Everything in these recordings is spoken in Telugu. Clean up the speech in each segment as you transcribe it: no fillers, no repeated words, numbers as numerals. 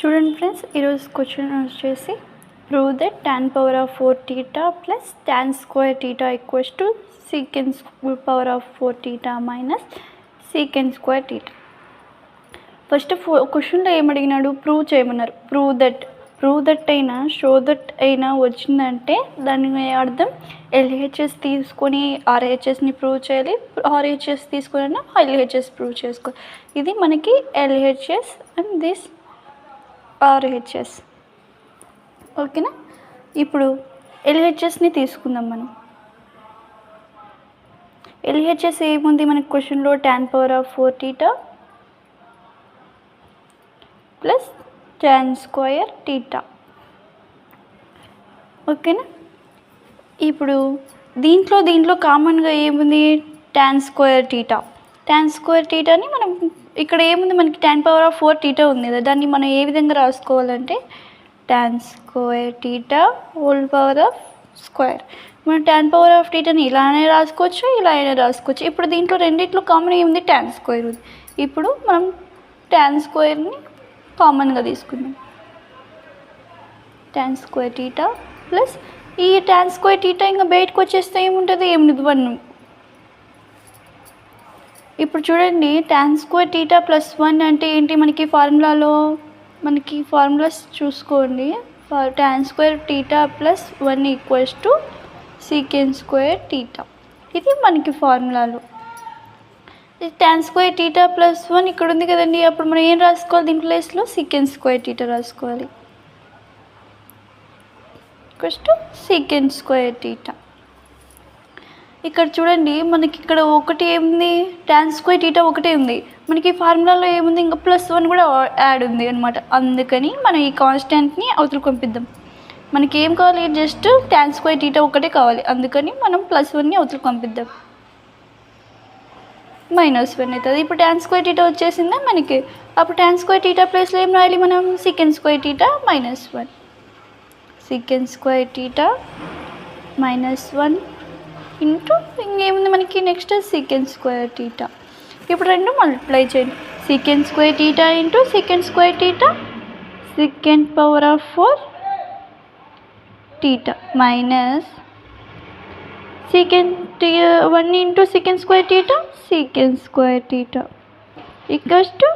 చూడండి ఫ్రెండ్స్, ఈరోజు క్వశ్చన్ వచ్చేసి prove that tan power of 4 theta plus tan square theta equals to secant power of 4 theta minus secant square theta. First క్వశ్చన్లో ఏమడిగినాడు, ప్రూవ్ చేయమన్నారు. ప్రూవ్ దట్ అయినా షో దట్ అయినా వచ్చిందంటే దాని అర్థం ఎల్హెచ్ఎస్ తీసుకొని ఆర్హెచ్ఎస్ని ప్రూవ్ చేయాలి, ఆర్హెచ్ఎస్ తీసుకొని ఎల్హెచ్ఎస్ ప్రూవ్ చేసుకోవాలి. ఇది మనకి ఎల్హెచ్ఎస్ అండ్ దిస్ ఆర్హెచ్ఎస్. ఓకేనా? ఇప్పుడు ఎల్హెచ్ఎస్ని తీసుకుందాం. మనం ఎల్హెచ్ఎస్ ఏముంది మనకి క్వశ్చన్లో, tan power of 4 theta plus tan square theta. ఓకేనా? ఇప్పుడు దీంట్లో కామన్గా ఏముంది, tan square theta. tan square thetaని మనం ఇక్కడ ఏముంది, మనకి tan power of 4 theta ఉంది కదా, దాన్ని మనం ఏ విధంగా రాసుకోవాలంటే tan square theta whole power of square. మనం tan power of thetaని ఇలానే రాసుకోవచ్చు, ఇలా అయినా రాసుకోవచ్చు. ఇప్పుడు దీంట్లో రెండిట్లో కామన్ ఏముంది, tan square ఉంది. ఇప్పుడు మనం tan squareని కామన్గా తీసుకుందాం. tan square theta ప్లస్ ఈ tan square theta ఇంకా బయటకు వచ్చేస్తే ఏముంటుంది, ఏముంది 1. ఇప్పుడు చూడండి, tan square theta ప్లస్ 1 అంటే ఏంటి, మనకి ఫార్ములాస్ చూసుకోండి. tan square theta plus 1 equals to secant square theta. ఇది మనకి ఫార్ములాలో. tan square theta ప్లస్ 1 ఇక్కడ ఉంది కదండి, అప్పుడు మనం ఏం రాసుకోవాలి, దీని ప్లేస్లో secant square theta రాసుకోవాలి. secant square theta. ఇక్కడ చూడండి, మనకి ఇక్కడ ఒకటి ఏముంది, tan square theta ఒకటే ఉంది. మనకి ఫార్ములాలో ఏముంది, ఇంకా ప్లస్ 1 కూడా యాడ్ ఉంది అనమాట. అందుకని మనం ఈ కాన్స్టెంట్ని అవతలకు పంపిద్దాం. మనకి ఏం కావాలి, జస్ట్ tan square theta ఒకటే కావాలి. అందుకని మనం ప్లస్ 1ని అవతలకు పంపిద్దాం. -1 అవుతుంది. ఇప్పుడు tan square theta వచ్చేసిందా మనకి. అప్పుడు tan square theta ప్లేస్లో ఏం రాయాలి మనం, secant square theta -1. secant square theta -1 into ఇంకేముంది మనకి నెక్స్ట్ secant square theta. ఇప్పుడు రెండు మల్టిప్లై చేయండి. secant square theta into secant square theta, secant power of 4 theta minus secant 1 into secant square theta, secant square theta equals to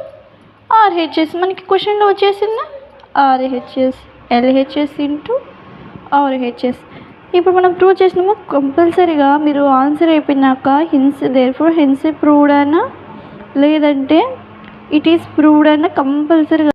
RHS. మనకి క్వశ్చన్లో వచ్చేసిందా ఆర్హెచ్ఎస్, ఎల్హెచ్ఎస్ ఇంటూ ఆర్హెచ్ఎస్. ఇప్పుడు మనం ప్రూవ్ చేసినాము. కంపల్సరీగా మీరు ఆన్సర్ అయిపోయినాక హెన్స్ ప్రూవ్డ్ అయినా లేదంటే ఇట్ ఈస్ ప్రూవ్డ్ అయినా కంపల్సరీగా